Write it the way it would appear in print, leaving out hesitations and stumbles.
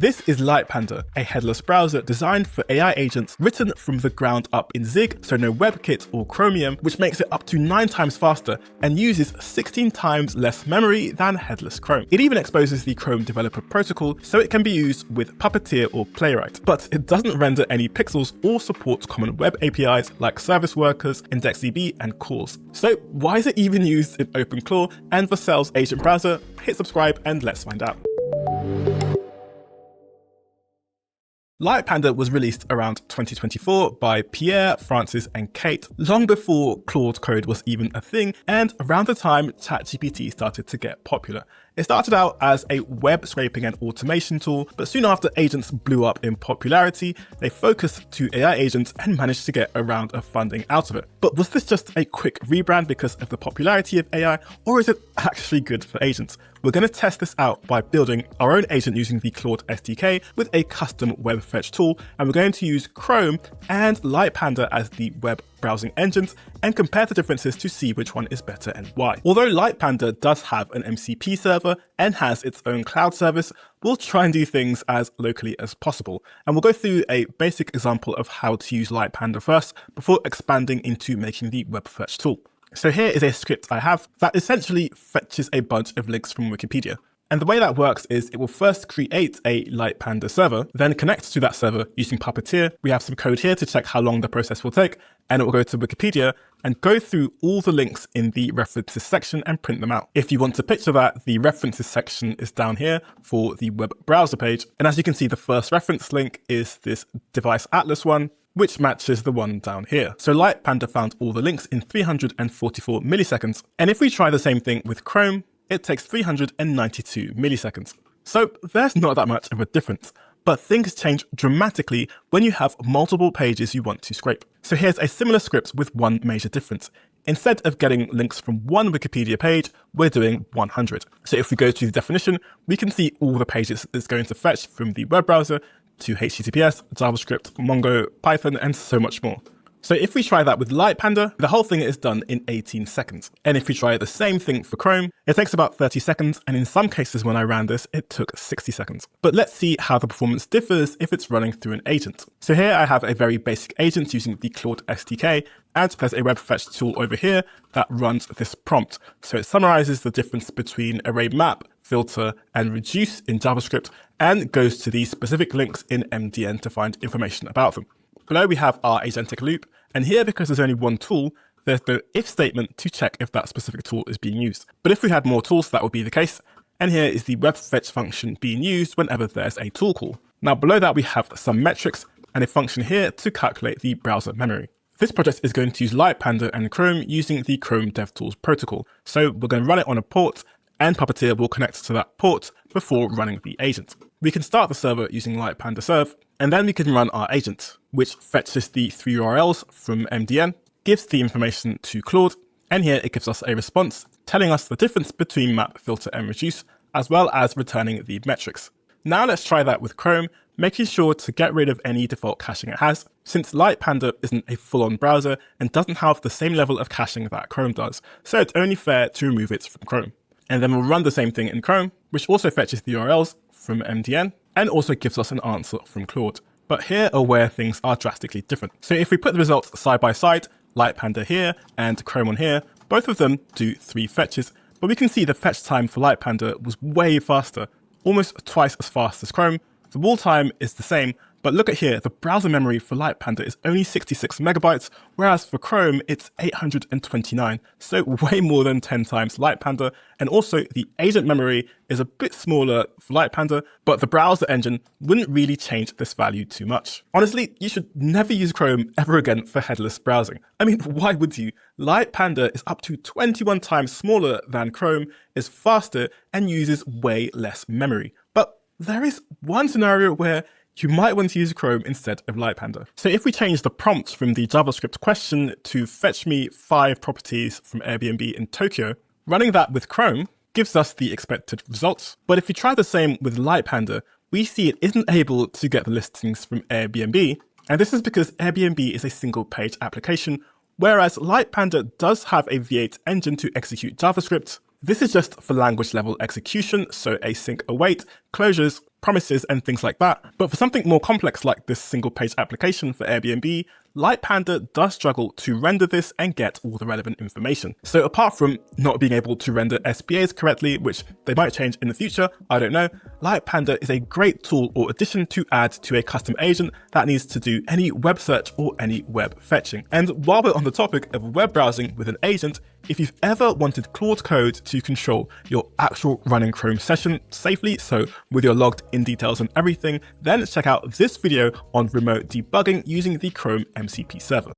This is Lightpanda, a headless browser designed for AI agents written from the ground up in Zig, so no WebKit or Chromium, which makes it up to 9 times faster and uses 16 times less memory than headless Chrome. It even exposes the Chrome Developer Protocol, so it can be used with Puppeteer or Playwright, but it doesn't render any pixels or support common web APIs like service workers, IndexedDB, and calls. So why is it even used in OpenClaw and Vercel's agent browser? Hit subscribe and let's find out. Lightpanda was released around 2024 by Pierre, Francis, and Kate, long before Claude Code was even a thing, and around the time ChatGPT started to get popular. It started out as a web scraping and automation tool, but soon after agents blew up in popularity, they focused to AI agents and managed to get a round of funding out of it. But was this just a quick rebrand because of the popularity of AI, or is it actually good for agents? We're going to test this out by building our own agent using the Claude SDK with a custom web fetch tool, and we're going to use Chrome and Lightpanda as the web browsing engines and compare the differences to see which one is better and why. Although Lightpanda does have an MCP server and has its own cloud service, we'll try and do things as locally as possible. And we'll go through a basic example of how to use Lightpanda first before expanding into making the web fetch tool. So here is a script I have that essentially fetches a bunch of links from Wikipedia. And the way that works is it will first create a Lightpanda server, then connect to that server using Puppeteer. We have some code here to check how long the process will take, and it will go to Wikipedia and go through all the links in the references section and print them out. If you want to picture that, the references section is down here for the web browser page. And as you can see, the first reference link is this device atlas one, which matches the one down here. So Lightpanda found all the links in 344 milliseconds. And if we try the same thing with Chrome, it takes 392 milliseconds. So there's not that much of a difference, but things change dramatically when you have multiple pages you want to scrape. So here's a similar script with one major difference. Instead of getting links from one Wikipedia page, we're doing 100. So if we go to the definition, we can see all the pages it's going to fetch from the web browser to HTTPS, JavaScript, Mongo, Python, and so much more. So if we try that with Lightpanda, the whole thing is done in 18 seconds. And if we try the same thing for Chrome, it takes about 30 seconds. And in some cases when I ran this, it took 60 seconds. But let's see how the performance differs if it's running through an agent. So here I have a very basic agent using the Claude SDK, and there's a web fetch tool over here that runs this prompt. So it summarizes the difference between array map, filter, and reduce in JavaScript, and goes to these specific links in MDN to find information about them. Below we have our agentic loop, and here, because there's only one tool, there's the if statement to check if that specific tool is being used. But if we had more tools, that would be the case. And here is the web fetch function being used whenever there's a tool call. Now below that, we have some metrics and a function here to calculate the browser memory. This project is going to use Lightpanda and Chrome using the Chrome DevTools Protocol. So we're going to run it on a port, and Puppeteer will connect to that port before running the agent. We can start the server using Lightpanda serve, and then we can run our agent, which fetches the 3 URLs from MDN, gives the information to Claude, and here it gives us a response telling us the difference between map, filter, and reduce, as well as returning the metrics. Now let's try that with Chrome, making sure to get rid of any default caching it has, since Lightpanda isn't a full-on browser and doesn't have the same level of caching that Chrome does, so it's only fair to remove it from Chrome. And then we'll run the same thing in Chrome, which also fetches the URLs from MDN and also gives us an answer from Claude. But here are where things are drastically different. So if we put the results side by side, Lightpanda here and Chrome on here, both of them do 3 fetches, but we can see the fetch time for Lightpanda was way faster, almost twice as fast as Chrome. The wall time is the same, but look at here, the browser memory for Lightpanda is only 66 megabytes, whereas for Chrome, it's 829. So way more than 10 times Lightpanda. And also the agent memory is a bit smaller for Lightpanda, but the browser engine wouldn't really change this value too much. Honestly, you should never use Chrome ever again for headless browsing. I mean, why would you? Lightpanda is up to 21 times smaller than Chrome, is faster, and uses way less memory. But there is one scenario where you might want to use Chrome instead of Lightpanda. So if we change the prompt from the JavaScript question to fetch me 5 properties from Airbnb in Tokyo, running that with Chrome gives us the expected results. But if we try the same with Lightpanda, we see it isn't able to get the listings from Airbnb. And this is because Airbnb is a single page application, whereas Lightpanda does have a V8 engine to execute JavaScript. This is just for language level execution, so async await, closures, promises, and things like that. But for something more complex like this single page application for Airbnb, Lightpanda does struggle to render this and get all the relevant information. So apart from not being able to render SPAs correctly, which they might change in the future, I don't know, Lightpanda is a great tool or addition to add to a custom agent that needs to do any web search or any web fetching. And while we're on the topic of web browsing with an agent, if you've ever wanted Claude Code to control your actual running Chrome session safely, so with your logged in details and everything, then check out this video on remote debugging using the Chrome MCP server.